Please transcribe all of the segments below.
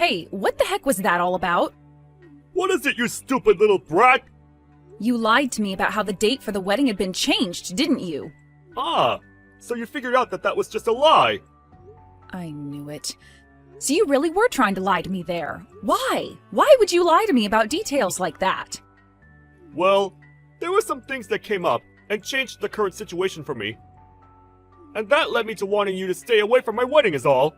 Hey, what the heck was that all about? What is it, you stupid little brat? You lied to me about how the date for the wedding had been changed, didn't you? Ah, so you figured out that was just a lie. I knew it. So you really were trying to lie to me there. Why? Why would you lie to me about details like that? Well, there were some things that came up and changed the current situation for me. And that led me to wanting you to stay away from my wedding is all.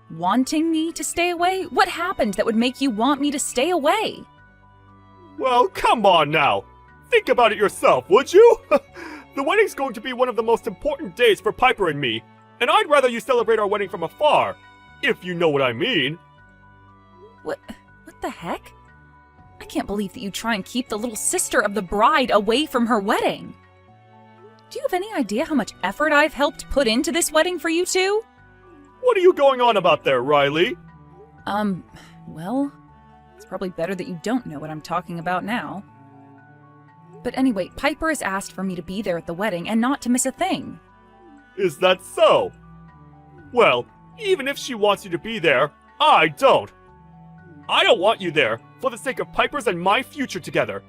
Wanting me to stay away? What happened that would make you want me to stay away? Well, come on now. Think about it yourself, would you? The wedding's going to be one of the most important days for Piper and me, and I'd rather you celebrate our wedding from afar, if you know what I mean. What the heck? I can't believe that you try and keep the little sister of the bride away from her wedding. Do you have any idea how much effort I've helped put into this wedding for you two? What are you going on about there, Riley? Well, it's probably better that you don't know what I'm talking about now. But anyway, Piper has asked for me to be there at the wedding and not to miss a thing. Is that so? Well, even if she wants you to be there, I don't. I don't want you there, for the sake of Piper's and my future together.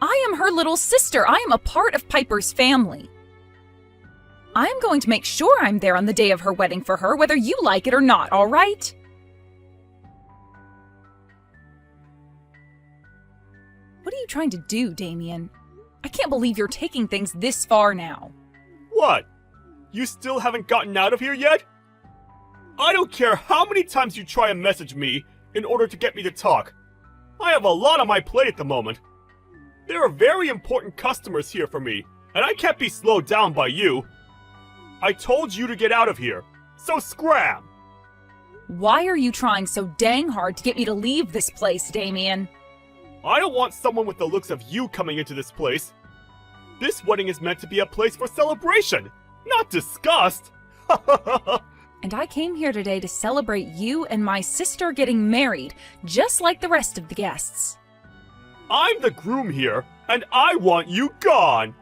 I am her little sister. I am a part of Piper's family. I'm going to make sure I'm there on the day of her wedding for her, whether you like it or not, all right? What are you trying to do, Damien? I can't believe you're taking things this far now. What? You still haven't gotten out of here yet? I don't care how many times you try and message me in order to get me to talk. I have a lot on my plate at the moment. There are very important customers here for me, and I can't be slowed down by you. I told you to get out of here, so scram! Why are you trying so dang hard to get me to leave this place, Damien? I don't want someone with the looks of you coming into this place. This wedding is meant to be a place for celebration, not disgust. And I came here today to celebrate you and my sister getting married, just like the rest of the guests. I'm the groom here, and I want you gone.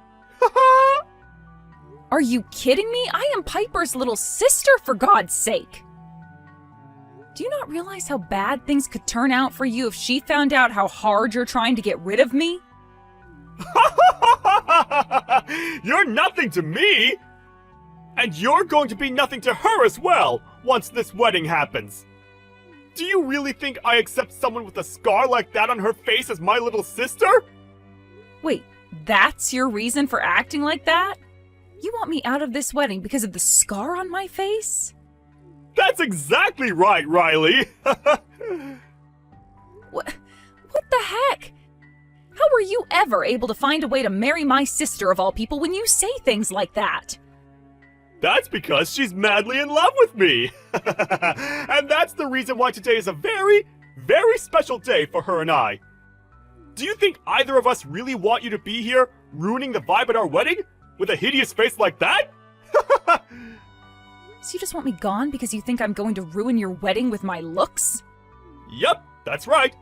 Are you kidding me? I am Piper's little sister, for God's sake. Do you not realize how bad things could turn out for you if she found out how hard you're trying to get rid of me? You're nothing to me! And you're going to be nothing to her as well, once this wedding happens. Do you really think I accept someone with a scar like that on her face as my little sister? Wait, that's your reason for acting like that? You want me out of this wedding because of the scar on my face? That's exactly right, Riley! What the heck? How were you ever able to find a way to marry my sister of all people when you say things like that? That's because she's madly in love with me! And that's the reason why today is a very, very special day for her and I. Do you think either of us really want you to be here, ruining the vibe at our wedding? With a hideous face like that? So you just want me gone because you think I'm going to ruin your wedding with my looks? Yep, that's right.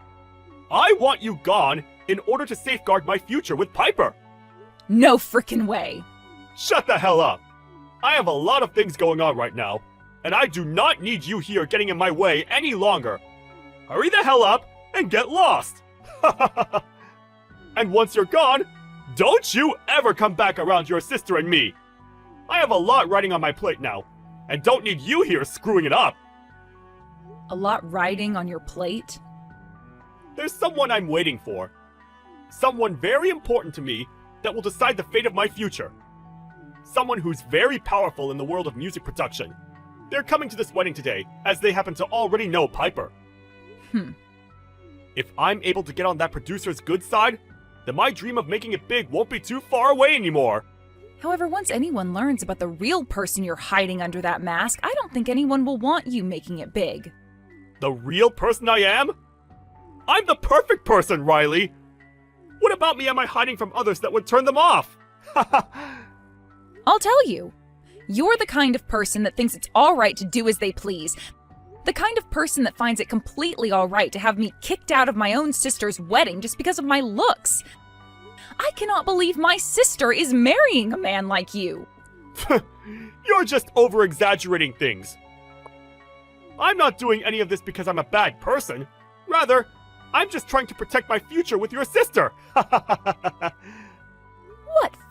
I want you gone in order to safeguard my future with Piper. No frickin' way. Shut the hell up. I have a lot of things going on right now, and I do not need you here getting in my way any longer. Hurry the hell up and get lost. And once you're gone, don't you ever come back around your sister and me. I have a lot riding on my plate now, and don't need you here screwing it up. A lot riding on your plate? There's someone I'm waiting for. Someone very important to me that will decide the fate of my future. Someone who's very powerful in the world of music production. They're coming to this wedding today, as they happen to already know Piper. If I'm able to get on that producer's good side, then my dream of making it big won't be too far away anymore. However, once anyone learns about the real person you're hiding under that mask, I don't think anyone will want you making it big. The real person I am? I'm the perfect person, Riley! What about me am I hiding from others that would turn them off? I'll tell you. You're the kind of person that thinks it's alright to do as they please. The kind of person that finds it completely alright to have me kicked out of my own sister's wedding just because of my looks. I cannot believe my sister is marrying a man like you. You're just over-exaggerating things. I'm not doing any of this because I'm a bad person. Rather, I'm just trying to protect my future with your sister. What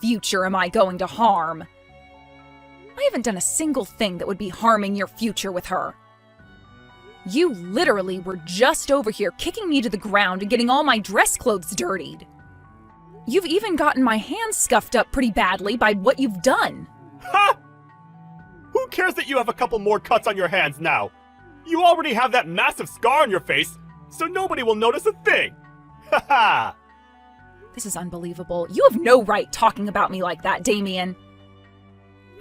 future am I going to harm? I haven't done a single thing that would be harming your future with her. You literally were just over here kicking me to the ground and getting all my dress clothes dirtied. You've even gotten my hands scuffed up pretty badly by what you've done. Ha! Who cares that you have a couple more cuts on your hands now? You already have that massive scar on your face, so nobody will notice a thing. Ha ha! This is unbelievable. You have no right talking about me like that, Damien.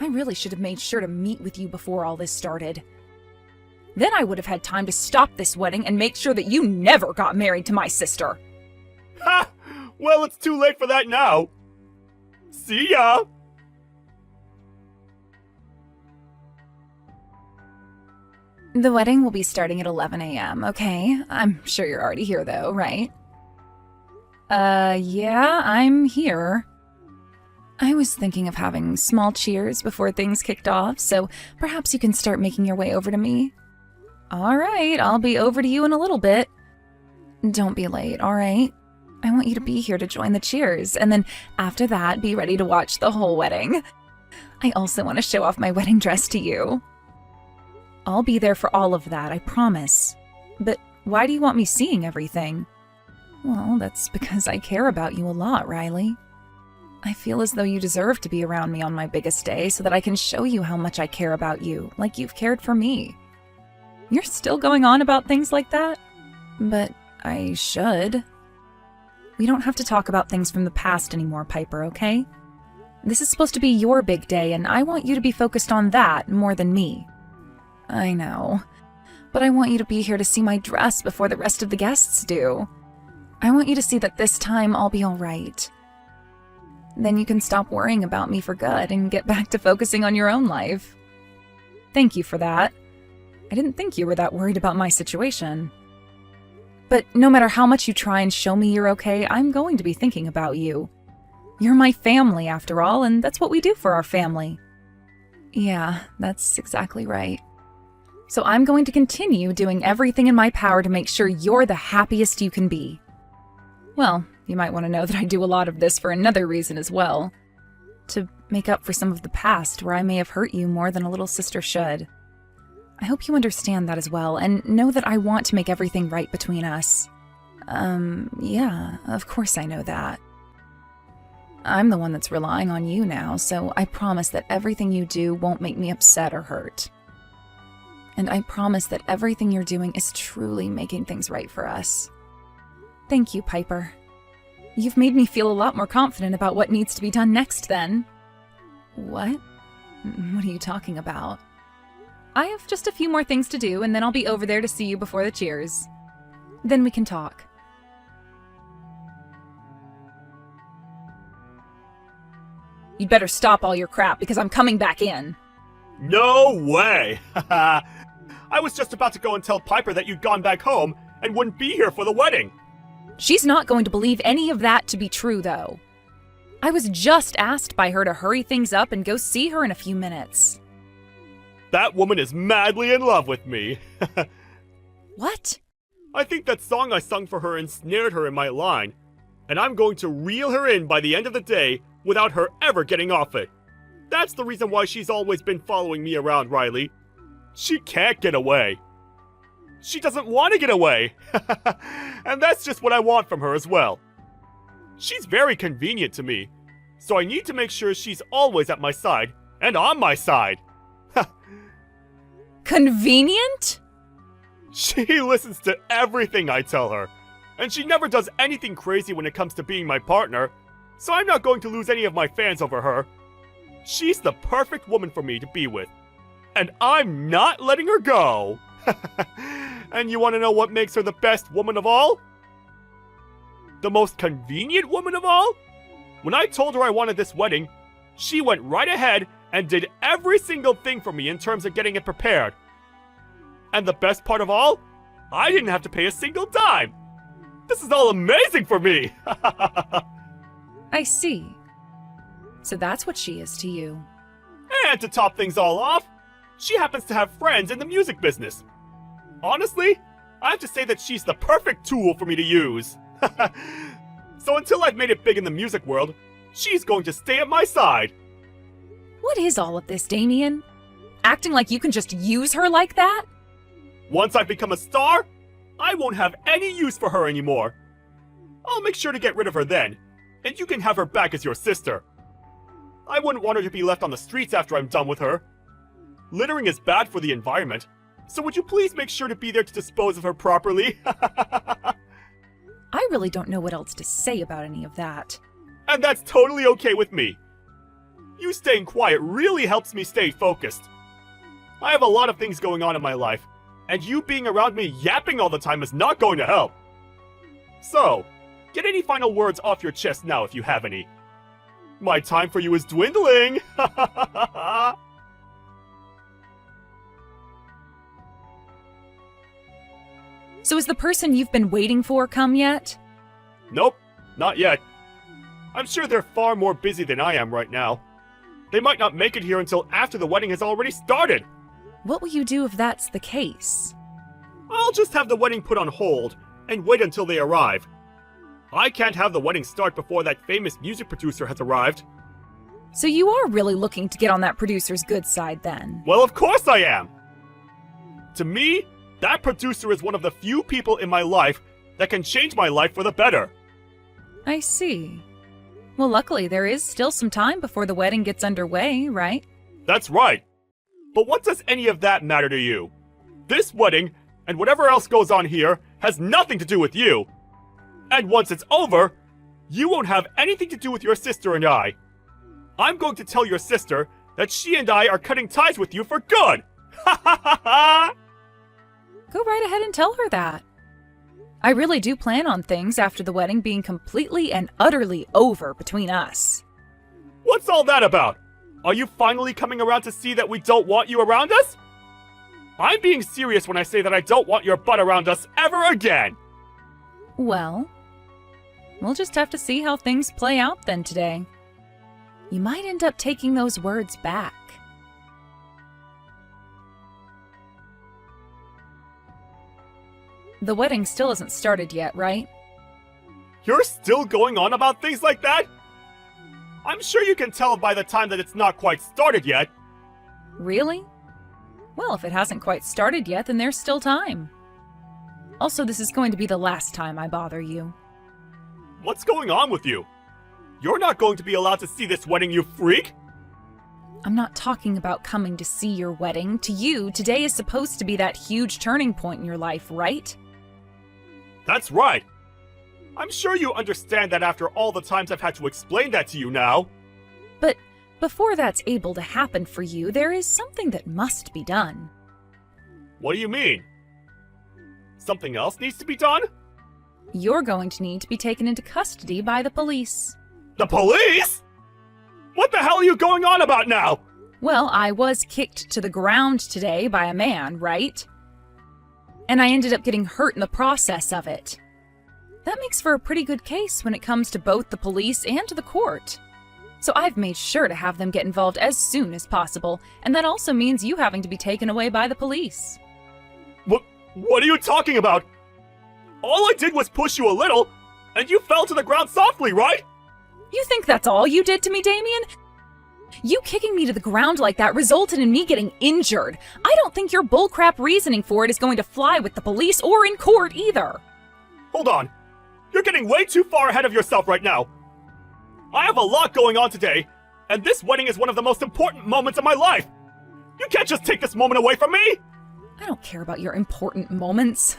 I really should have made sure to meet with you before all this started. Then I would have had time to stop this wedding and make sure that you never got married to my sister. Ha! Well, it's too late for that now. See ya! The wedding will be starting at 11 a.m., okay? I'm sure you're already here though, right? Yeah, I'm here. I was thinking of having small cheers before things kicked off, so perhaps you can start making your way over to me. Alright, I'll be over to you in a little bit. Don't be late, alright? I want you to be here to join the cheers, and then after that, be ready to watch the whole wedding. I also want to show off my wedding dress to you. I'll be there for all of that, I promise. But why do you want me seeing everything? Well, that's because I care about you a lot, Riley. I feel as though you deserve to be around me on my biggest day so that I can show you how much I care about you, like you've cared for me. You're still going on about things like that? But I should. We don't have to talk about things from the past anymore, Piper, okay? This is supposed to be your big day, and I want you to be focused on that more than me. I know, but I want you to be here to see my dress before the rest of the guests do. I want you to see that this time I'll be all right. Then you can stop worrying about me for good and get back to focusing on your own life. Thank you for that. I didn't think you were that worried about my situation. But no matter how much you try and show me you're okay, I'm going to be thinking about you. You're my family, after all, and that's what we do for our family. Yeah, that's exactly right. So I'm going to continue doing everything in my power to make sure you're the happiest you can be. Well, you might want to know that I do a lot of this for another reason as well. To make up for some of the past where I may have hurt you more than a little sister should. I hope you understand that as well, and know that I want to make everything right between us. Yeah, of course I know that. I'm the one that's relying on you now, so I promise that everything you do won't make me upset or hurt. And I promise that everything you're doing is truly making things right for us. Thank you, Piper. You've made me feel a lot more confident about what needs to be done next, then. What? What are you talking about? I have just a few more things to do, and then I'll be over there to see you before the cheers. Then we can talk. You'd better stop all your crap, because I'm coming back in. No way! I was just about to go and tell Piper that you'd gone back home and wouldn't be here for the wedding. She's not going to believe any of that to be true, though. I was just asked by her to hurry things up and go see her in a few minutes. That woman is madly in love with me. What? I think that song I sung for her ensnared her in my line, and I'm going to reel her in by the end of the day without her ever getting off it. That's the reason why she's always been following me around, Riley. She can't get away. She doesn't want to get away. And that's just what I want from her as well. She's very convenient to me, so I need to make sure she's always at my side and on my side. Convenient? She listens to everything I tell her, and she never does anything crazy when it comes to being my partner, so I'm not going to lose any of my fans over her. She's the perfect woman for me to be with, and I'm not letting her go. And you want to know what makes her the best woman of all? The most convenient woman of all? When I told her I wanted this wedding, she went right ahead and did every single thing for me in terms of getting it prepared. And the best part of all? I didn't have to pay a single dime. This is all amazing for me. I see. So that's what she is to you. And to top things all off, she happens to have friends in the music business. Honestly, I have to say that she's the perfect tool for me to use. So until I've made it big in the music world, she's going to stay at my side. What is all of this, Damien? Acting like you can just use her like that? Once I've become a star, I won't have any use for her anymore. I'll make sure to get rid of her then, and you can have her back as your sister. I wouldn't want her to be left on the streets after I'm done with her. Littering is bad for the environment, so would you please make sure to be there to dispose of her properly? I really don't know what else to say about any of that. And that's totally okay with me. You staying quiet really helps me stay focused. I have a lot of things going on in my life, and you being around me yapping all the time is not going to help. So, get any final words off your chest now if you have any. My time for you is dwindling! So is the person you've been waiting for come yet? Nope, not yet. I'm sure they're far more busy than I am right now. They might not make it here until after the wedding has already started. What will you do if that's the case? I'll just have the wedding put on hold and wait until they arrive. I can't have the wedding start before that famous music producer has arrived. So you are really looking to get on that producer's good side then? Well, of course I am! To me, that producer is one of the few people in my life that can change my life for the better. I see. Well, luckily there is still some time before the wedding gets underway, right? That's right. But what does any of that matter to you? This wedding, and whatever else goes on here, has nothing to do with you. And once it's over, you won't have anything to do with your sister and I. I'm going to tell your sister that she and I are cutting ties with you for good! Ha ha ha ha! Go right ahead and tell her that. I really do plan on things after the wedding being completely and utterly over between us. What's all that about? Are you finally coming around to see that we don't want you around us? I'm being serious when I say that I don't want your butt around us ever again! Well, we'll just have to see how things play out then today. You might end up taking those words back. The wedding still isn't started yet, right? You're still going on about things like that? I'm sure you can tell by the time that it's not quite started yet. Really? Well, if it hasn't quite started yet, then there's still time. Also, this is going to be the last time I bother you. What's going on with you? You're not going to be allowed to see this wedding, you freak! I'm not talking about coming to see your wedding. To you, today is supposed to be that huge turning point in your life, right? That's right. I'm sure you understand that after all the times I've had to explain that to you now. But before that's able to happen for you, there is something that must be done. What do you mean? Something else needs to be done? You're going to need to be taken into custody by the police. The police? What the hell are you going on about now? Well, I was kicked to the ground today by a man, right? And I ended up getting hurt in the process of it. That makes for a pretty good case when it comes to both the police and to the court. So I've made sure to have them get involved as soon as possible, and that also means you having to be taken away by the police. What are you talking about? All I did was push you a little, and you fell to the ground softly, right? You think that's all you did to me, Damien? You kicking me to the ground like that resulted in me getting injured. I don't think your bullcrap reasoning for it is going to fly with the police or in court either. Hold on. You're getting way too far ahead of yourself right now. I have a lot going on today, and this wedding is one of the most important moments of my life. You can't just take this moment away from me! I don't care about your important moments.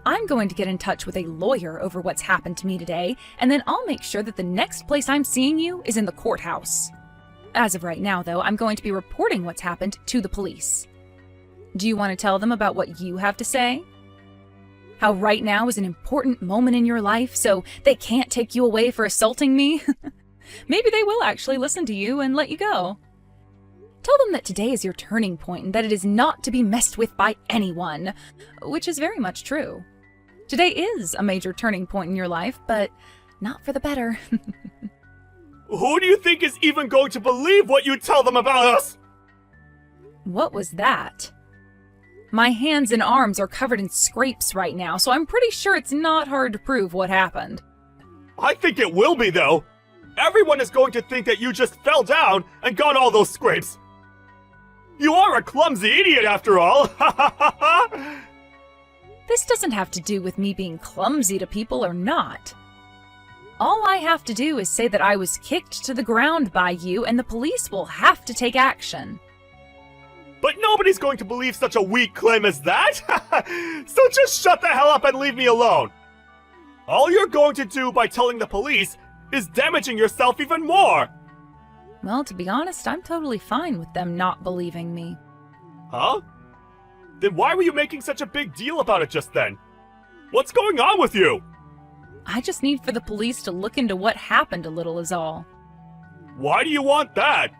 I'm going to get in touch with a lawyer over what's happened to me today, and then I'll make sure that the next place I'm seeing you is in the courthouse. As of right now, though, I'm going to be reporting what's happened to the police. Do you want to tell them about what you have to say? How right now is an important moment in your life, so they can't take you away for assaulting me? Maybe they will actually listen to you and let you go. Tell them that today is your turning point and that it is not to be messed with by anyone, which is very much true. Today is a major turning point in your life, but not for the better. Who do you think is even going to believe what you tell them about us? What was that? My hands and arms are covered in scrapes right now, so I'm pretty sure it's not hard to prove what happened. I think it will be, though. Everyone is going to think that you just fell down and got all those scrapes. You are a clumsy idiot, after all. This doesn't have to do with me being clumsy to people or not. All I have to do is say that I was kicked to the ground by you, and the police will have to take action. But nobody's going to believe such a weak claim as that! So just shut the hell up and leave me alone! All you're going to do by telling the police is damaging yourself even more! Well, to be honest, I'm totally fine with them not believing me. Huh? Then why were you making such a big deal about it just then? What's going on with you? I just need for the police to look into what happened a little is all. Why do you want that?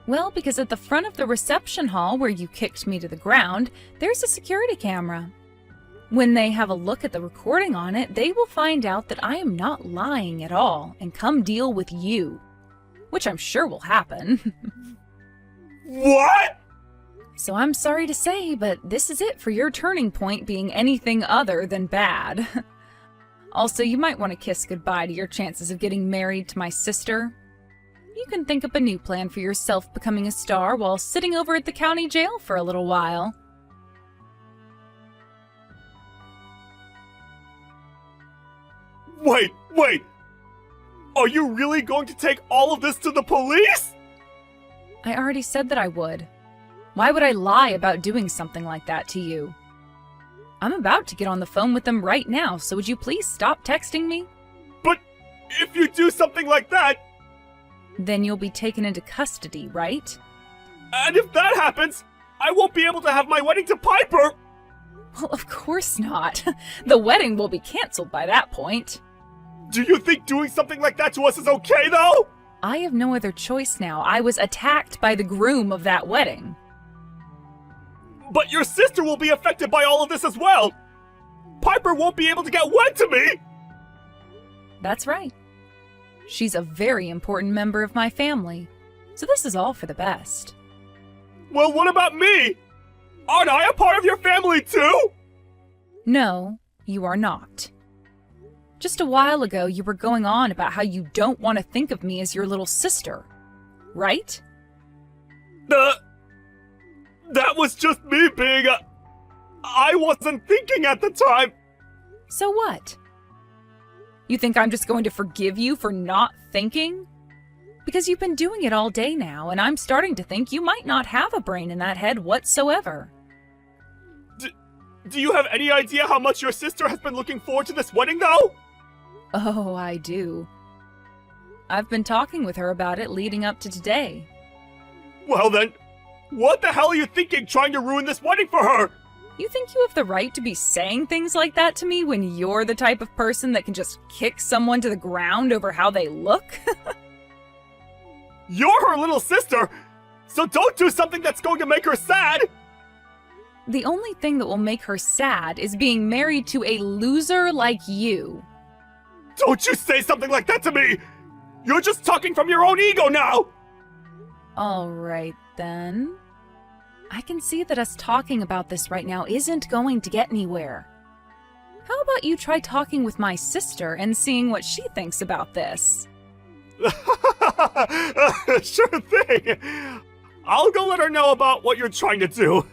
Well, because at the front of the reception hall where you kicked me to the ground, there's a security camera. When they have a look at the recording on it, they will find out that I am not lying at all and come deal with you. Which I'm sure will happen. What? So I'm sorry to say, but this is it for your turning point being anything other than bad. Also, you might want to kiss goodbye to your chances of getting married to my sister. You can think up a new plan for yourself becoming a star while sitting over at the county jail for a little while. Wait! Are you really going to take all of this to the police? I already said that I would. Why would I lie about doing something like that to you? I'm about to get on the phone with them right now, so would you please stop texting me? But if you do something like that... Then you'll be taken into custody, right? And if that happens, I won't be able to have my wedding to Piper! Well, of course not. The wedding will be canceled by that point. Do you think doing something like that to us is okay, though? I have no other choice now. I was attacked by the groom of that wedding. But your sister will be affected by all of this as well! Piper won't be able to get wed to me! That's right. She's a very important member of my family, so this is all for the best. Well, what about me? Aren't I a part of your family too? No, you are not. Just a while ago, you were going on about how you don't want to think of me as your little sister, right? That was just me being I wasn't thinking at the time. So what? You think I'm just going to forgive you for not thinking? Because you've been doing it all day now, and I'm starting to think you might not have a brain in that head whatsoever. Do you have any idea how much your sister has been looking forward to this wedding, though? Oh, I do. I've been talking with her about it leading up to today. Well then, what the hell are you thinking trying to ruin this wedding for her? You think you have the right to be saying things like that to me when you're the type of person that can just kick someone to the ground over how they look? You're her little sister, so don't do something that's going to make her sad! The only thing that will make her sad is being married to a loser like you. Don't you say something like that to me! You're just talking from your own ego now! Alright then. I can see that us talking about this right now isn't going to get anywhere. How about you try talking with my sister and seeing what she thinks about this? Sure thing! I'll go let her know about what you're trying to do.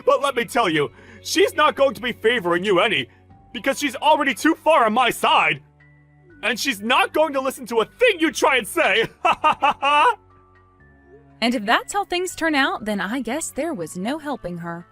But let me tell you, she's not going to be favoring you any, because she's already too far on my side. And she's not going to listen to a thing you try and say. And if that's how things turn out, then I guess there was no helping her.